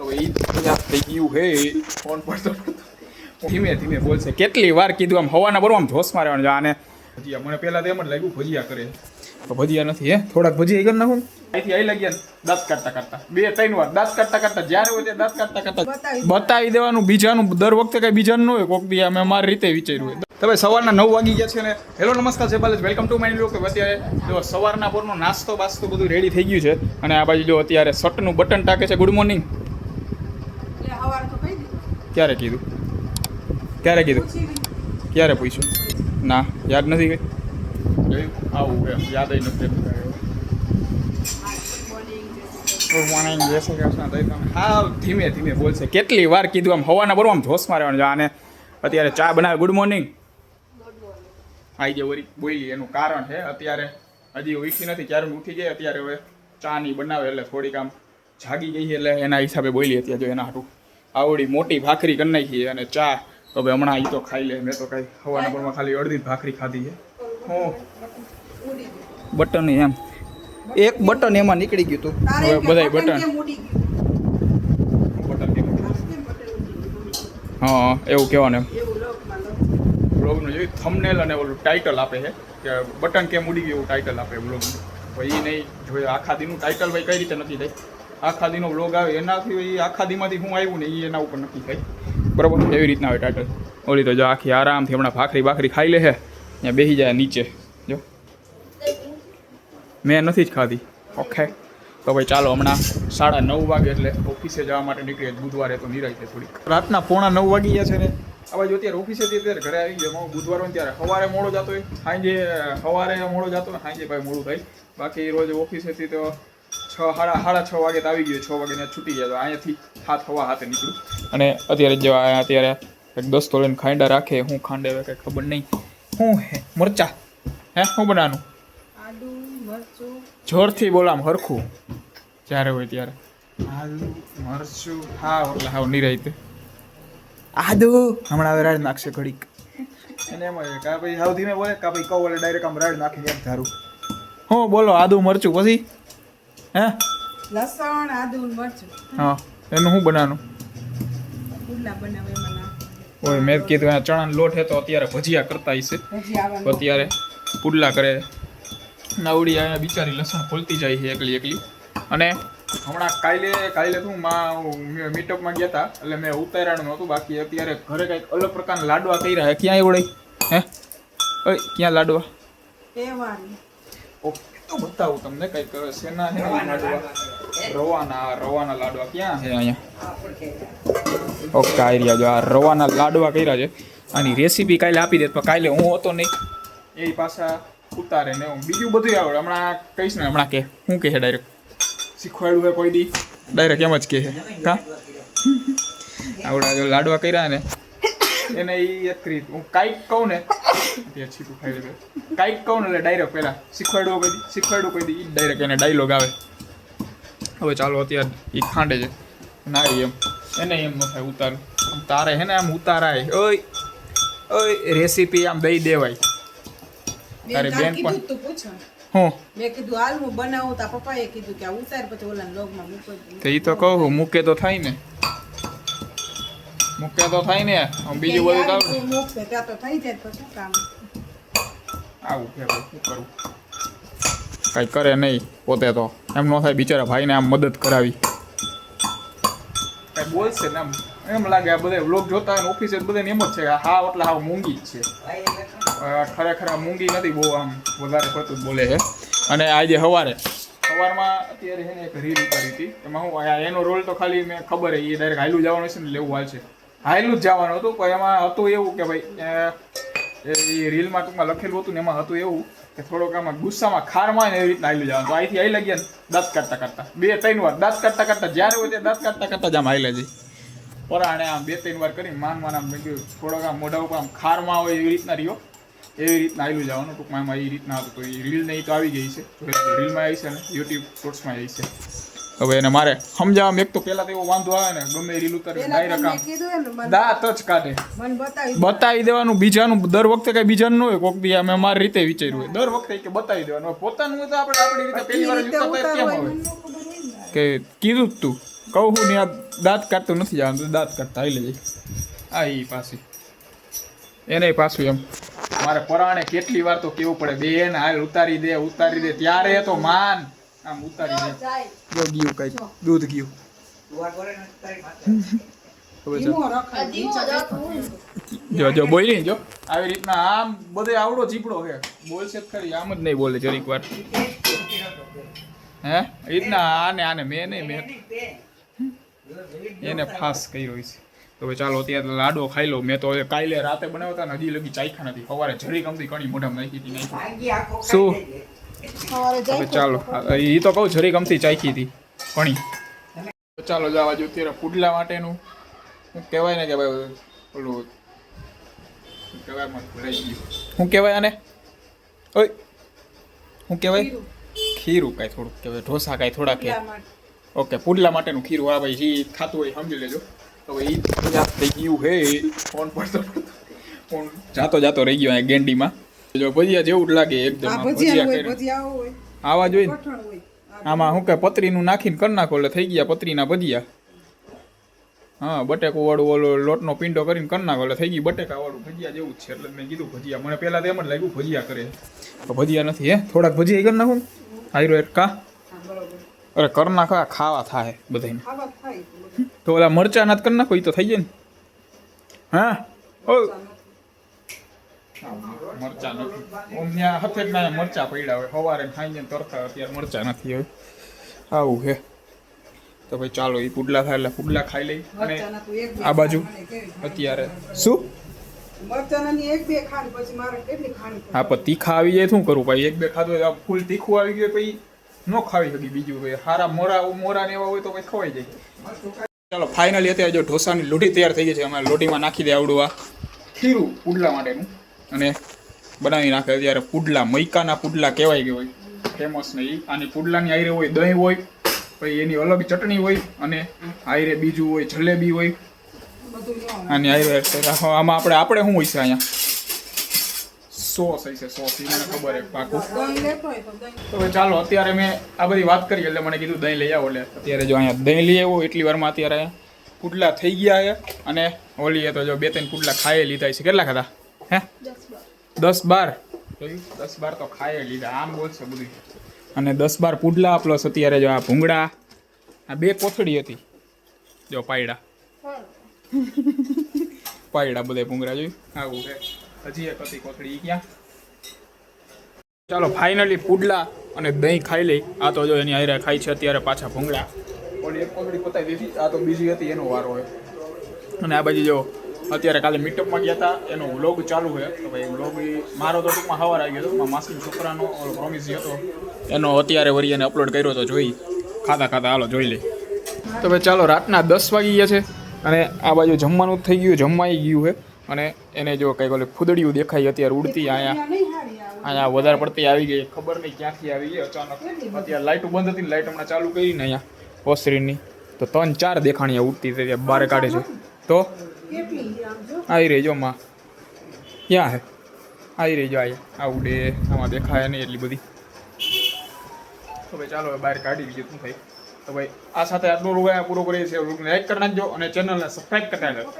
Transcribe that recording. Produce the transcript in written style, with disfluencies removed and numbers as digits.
હવે એ થઈ ગયું હે ફોન પડતો ધીમે ધીમે બોલશે. કેટલી વાર કીધું આમ હવાના બરોબર આમ જોશમાં રહેવાનું. આને ભજીયા મને પહેલાં તો એમ જ લાગ્યું ભજીયા કરે તો ભજીયા નથી. થોડાક ભજીયા કરી નાખું. અહીંથી આવી લાગ્યા દાંત કાઢતા 2-3 વાર દાંત કાઢતા જ્યારે હોય તે દાંત કાઢતા બતાવી દેવાનું. બીજાનું દર વખતે કઈ બીજાનું ન હોય, કોક બી અમે મારી રીતે વિચાર્યું હોય. તમે સવારના 9 વાગી ગયા છે ને હેલો નમસ્કાર જય Balaji, welcome to my vlog. અત્યારે જો સવારના પોરનો નાસ્તો બાસ્તો બધું રેડી થઈ ગયું છે અને આ બાજુ જો અત્યારે શર્ટનું બટન ટાકે છે. Good morning. ક્યારે કીધું ક્યારે પૂછ્યું? ના યાદ નથી ગઈ. આવું એમ યાદ નથી. ગુડ મોર્નિંગ જય શ્રી કૃષ્ણ. હા ધીમે ધીમે બોલશે. કેટલી વાર કીધું આમ હવાના બરોબર આમ જોશમાં રહેવાનું. આને અત્યારે ચા બનાવે. ગુડ મોર્નિંગ આવી જે વરી બોલી એનું કારણ છે અત્યારે હજી ઉઠી નથી, ક્યારે ઉઠી જાય અત્યારે હવે ચા ની બનાવે એટલે થોડીક આમ જાગી ગઈ છે એટલે એના હિસાબે બોલી. અત્યારે જો એના હાટું આવડી મોટી ભાખરી કરી નાખી અને ચા તો ભાઈ હમણાં એ તો ખાઈ લે. મેં તો કાંઈ હવાના પરમાં ખાલી અડધી ભાખરી ખાધી છે. હું બટન એમ એક બટન એમાં નીકળી ગયું હતું. હવે બધા બટન હા એવું કહેવાનું એમ. બ્લોગનું જોયું થંબનેલ અને ઓલું ટાઇટલ આપે છે કે બટન કેમ ઉડી ગયું એવું ટાઇટલ આપે બ્લોગનું. ભાઈ એ નહીં જોયું આખા દીનું ટાઇટલ ભાઈ કઈ રીતે નથી થાય. આખા દીનો બ્લોગ આવે એનાથી આખા દીમાંથી હું આવ્યું ને એ એના ઉપર નક્કી થાય બરાબર. એવી રીતના આવે ટાઇટલ. ઓલી તો જો આખી આરામથી હમણાં ભાખરી ખાઈ લે છે ત્યાં બેસી જાય નીચે. જો મેં નથી જ ખાધી. ઓકે તો ભાઈ ચાલો હમણાં 9:30 વાગે એટલે ઓફિસે જવા માટે નીકળીએ. બુધવારે તો નિરાય છે થોડીક. રાતના 8:45 વાગી ગયા છે ને આ બાજુ અત્યારે ઓફિસેથી અત્યારે ઘરે આવી ગયા. બુધવાર હોય ત્યારે સવારે મોડો જતો હોય, સાંજે સવારે મોડો જતો હોય, સાંજે ભાઈ મોડું થાય. બાકી રોજ ઓફિસેથી તો 6:30 વાગે તો આવી ગયો. 6 વાગે ત્યાં છૂટી ગયા તો અહીંયાથી 7:15 નીકળું. અને અત્યારે જો અત્યારે એક દોસ્તો લઈને ખાંડા રાખે. હું ખાંડે હવે કંઈ ખબર નહીં. શું હે મરચા શું બનાવવાનું? જોરથી બોલ આમ હરખું જ્યારે હોય ત્યારે. આદુ મરચું હા એટલે હાવ નિરાયતે આદુ હમણાં હવે રાડ નાખશે ઘડીક. એને એમ હોય કા ભાઈ હાવ ધીમે બોલે કા ભાઈ કહું એટલે ડાયરેક્ટ આમ રાડ નાખી એમ ધારું. હું બોલો આદુ મરચું પછી હે લસણ આદુ મરચું. હા એનું શું બનાવવાનું? પુડલા બનાવે એમાં. ઓય મેં કીધું આ ચણાનો લોટ હે તો અત્યારે ભજીયા કરતા હશે. અત્યારે પુડલા કરે. નાવડી અહીંયા બિચારી લસણ ખોલતી જાય છે એકલી. અને હમણાં કાલે શું મીટઅપમાં ગયા હતા એટલે મેં ઉતાર્યાનું નહોતું. બાકી અત્યારે ઘરે કંઈક અલગ પ્રકારના લાડવા કર્યા હે. ક્યાં એવડે હે ઓય ક્યાં લાડવા? ઓકે તો બતાવું તમને કંઈક શેના હે લાડવા. રવાના લાડવા ક્યાં છે અહીંયા? ઓકે આવી રહ્યા જો આ રવાના લાડવા કર્યા છે. આની રેસીપી કાલે આપી દે. પણ કાલે હું હતો નહીં એ પાછા ઉતારે ને બીજું બધું આવડે. હમણાં કહીશ ને હમણાં કે શું કહે ડાયરેક્ટ શીખવાડ્યું હોય કોઈ દી ડાયરેક્ટ એમ જ કહે હા આવડા જો લાડવા કર્યા ને એને એ એક રીત હું કાંઈક કહું ને ત્યાં છીપું ખાઈ લે કાંઈક કહું ને એટલે ડાયરેક્ટ પહેલાં શીખવાડ્યું કોઈ દી ડાયરેક્ટ એને ડાયલોગ આવે. હવે ચાલો અત્યારે એ ખાંડે છે ના એમ એને એમ ન થાય ઉતારું તારે હે ને આમ ઉતારાય. ઓય રેસીપી આમ દઈ દેવાય. તારે બેન પણ હું મેં કીધું હાલ હું બનાવું તા પપ્પાએ કીધું કે આ ઉતાર પછી ઓલા લોગમાં મૂકો. તો એ તો કહું મૂકે તો થાય ને બીજું બધું તો મૂકશે ત્યાં તો થઈ જાય પછી કામ આવું કે શું કરું કાંઈ કરે નહીં પોતે તો એમ ન થાય. બિચારા ભાઈને આમ મદદ કરાવી કાંઈ બોલશે ને એમ લાગે આ બધા વ્લોગ જોતા હોય ઓફિસે બધાને એમ જ છે હા એટલે હાવ મૂંગી જ છે. ખરેખર મૂંગી નથી બહુ આમ વધારે પડતું જ બોલે છે. અને આજે સવારમાં અત્યારે છે ને એક રીલ ઉતારી હતી એમાં હું એનો રોલ તો ખાલી મેં ખબર એ ડાયરેક્ટ હાયલું જવાનું છે ને લેવું હાલશે હાયલું જ જવાનું હતું. પણ એમાં હતું એવું કે ભાઈ એ રીલમાં ટૂંકમાં લખેલું હતું ને એમાં હતું એવું કે થોડોક આમાં ગુસ્સામાં ખારમાં ને એવી રીતના હાયલું જવાનું. તો અહીંથી આવી લાગ્યા ને દાંત કાઢતા 2-3 વાર દાંત કાઢતા જ્યારે હોય ત્યાં દાંત કાઢતા જ આમ હાઈલે જઈ પરાણે આમ 2-3 વાર કરી માન આમ મેં કીધું થોડોક આમ મોઢા ઉપર આમ ખારમાં હોય એવી રીતના રહ્યો એવી રીતના આવેલું જવાનું. ટૂંકમાં એમાં એ રીતના હતું. તો એ રીલ ને એ તો આવી ગઈ છે. રીલમાં આવી છે ને યુટ્યુબ શોર્ટ્સમાં આવી છે. હવે એને મારે સમજાવવામાં એક તો પહેલાં તો એવો વાંધો આવે ને ગમે રીલ ઉતારી ડાયરેક્ટ આમ દાંત જ કાઢે બતાવી દેવાનું. બીજાનું દર વખતે કઈ બીજાનું ન હોય કોક બી અમે મારી રીતે વિચાર્યું હોય દર વખતે કે બતાવી દેવાનું. પોતાનું હોય તો આપણે આપણી રીતે પહેલી વાર કેમ આવે કે કીધું જ તું કહું ને આ દાંત કાઢતું નથી જવાનું, દાંત કાઢતા આવી લેજે. આ ઈ પાછી એને પાછું એમ મારે પરાણે કેટલી વાર તો કેવું પડે બેન હાલ ઉતારી દે ત્યારે તો માન આમ ઉતારી દે. જો ગયું કઈ દૂધ ગયું. જો બોલી જો આવી રીતના આમ બધે આવડો ચીપડો છે, બોલશે જ ખરી, આમ જ નહીં બોલે જરીક વાર. હે રીતના આને મેં નહીં મેં એને ફાસ કર્યો છે. તો હવે ચાલો અત્યારે લાડો ખાઈ લો. મેં તો કાલે રાતે બનાવતા ને હજી લગી ચાખ્યા નથી. સવારે જરી કમતી કણી મોઢામાં નાખી હતી. શું હવે ચાલો એ તો કહું જરી કમતી ચાખી હતી કણી. ચાલો જવા જો અત્યારે પુડલા માટેનું શું કહેવાય ને કે ભાઈ ઓલું શું કહેવાય મને ભૂલાઈ ગયું. શું કહેવાય આને? ઓય શું કહેવાય? ખીરું કાંઈ થોડુંક કહેવાય, ઢોસા કાંઈ થોડા કે. ઓકે પુડલા માટેનું ખીરું. હા ભાઈ જે ખાતું હોય સમજી લેજો. હવે એ યાદ થઈ ગયું હે ફોન પડતો ફોન જાતો રહી ગયો અહીંયા ગેંડીમાં. જો ભજીયા જેવું જ લાગે એકદમ. આવા જોઈએ ને આમાં શું કે પતરીનું નાખીને કરી નાખો એટલે થઈ ગયા પતરીના ભજીયા. હા બટેકું વાળું ઓલો લોટનો પીંડો કરીને કરી નાખો એટલે થઈ ગયું બટેકા વાળું ભજીયા જેવું જ છે. એટલે મેં કીધું ભજીયા. મને પહેલાં તો એમ જ લાગ્યું ભજીયા કરે, તો ભજીયા નથી. હે થોડાક ભજીયા કરી નાખું હાઈરો એક કા. અરે કર નાખો ખાવા થાય બધાને. તો ઓલા મરચા ના કરી નાખો એ તો થઈ જાય ને. હા ઓ મરચા નથી ઓમ ત્યાં હથે જ ના મરચા પડ્યા હોય સવારે ખાઈને તરતા. અત્યારે મરચા નથી હવે આવું છે. તો ભાઈ ચાલો એ પુડલા થાય એટલે પુડલા ખાઈ લઈ. અને આ બાજુ અત્યારે શું હા પણ તીખા આવી જાય શું કરું ભાઈ? એક બે ખાધું હોય ફૂલ તીખું આવી ગયું પછી ન ખાવી શકી. બીજું ભાઈ સારા મોરા ને એવા હોય તો ભાઈ ખવાઈ જાય. ચાલો ફાઇનલી અત્યારે જો ઢોસાની લોઢી તૈયાર થઈ ગઈ છે. અમારે લોઢીમાં નાખી દે આવડું આ ખીરું પુડલા માટેનું અને બનાવી નાખે. અત્યારે પુડલા મૈકાના પુડલા કહેવાય કે હોય ફેમસ ને એ. આની પુડલાની આયરે હોય દહીં હોય, પછી એની અલગ ચટણી હોય, અને આયરે બીજું હોય જલેબી હોય. આની આયરે આમાં આપણે શું હોય છે અહીંયા સોસ હોય છે. સોસ એ મને ખબર છે પાકું. તો હવે ચાલો અત્યારે મેં આ બધી વાત કરી એટલે મને કીધું દહીં લઈ આવો. એટલે અત્યારે જો અહીંયા દહીં લઈ આવો એટલી વારમાં અત્યારે પુડલા થઈ ગયા છે. અને ઓલીએ તો જો 2-3 પુડલા ખાઈ લીધા છે. કેટલા ખાધા? હે 10-12 10-12 તો ખાઈ લીધા. આમ બોલશે બધું. અને 10-12 પુડલા પ્લસ અત્યારે જો આ ભૂંગળા, આ 2 કોથળી હતી જો પાયડા બધે ભૂંગળા જોયું આવું છે. હજી એક હતી કોથળી ક્યાં. ચાલો ફાઇનલી પુડલા અને દહીં ખાઈ લઈ. આ તો જો એની હારે ખાઈ છે અત્યારે પાછા ભૂંગળા. ઓલી એક કોથળી પતાવી દીધી, આ તો બીજી હતી એનો વારો હોય. અને આ બાજુ જો અત્યારે કાલે મીટઅપમાં ગયા હતા એનો વ્લોગ ચાલુ છે. તો ભાઈ વ્લોગ મારો તો ટૂંકમાં સવાર આવી ગયો હતો. માસીનો છોકરાનો પ્રોમિસ હતો એનો અત્યારે વળી એને અપલોડ કર્યો તો જોઈ ખાતા હાલો જોઈ લે. તો ભાઈ ચાલો રાતના 10 વાગી ગયા છે અને આ બાજુ જમવાનું થઈ ગયું, જમવાઈ ગયું છે. અને એને જો કંઈક ઓલી ફૂદડીયું દેખાય અત્યારે ઉડતી અહીંયા વધારે પડતી આવી ગઈ. ખબર નહીં ક્યાંથી આવી ગઈ અચાનક. અત્યારે લાઇટો બંધ હતી, લાઇટ હમણાં ચાલુ કરી ને અહીંયા ઓસરીની તો 3-4 દેખાણીયા ઉડતી હતી બહાર કાઢે છે. તો આવી રહી જો માં ક્યાં હે આવી રહી જો આ ઉડે આમાં દેખાય નહીં એટલી બધી. તો ભાઈ ચાલો બહાર કાઢી બીજું શું થાય. તો ભાઈ આ સાથે આટલું પૂરો કરીએ છીએ. લાઈક કરી નાખજો અને ચેનલને સબસ્ક્રાઈબ કરતા રહેજો.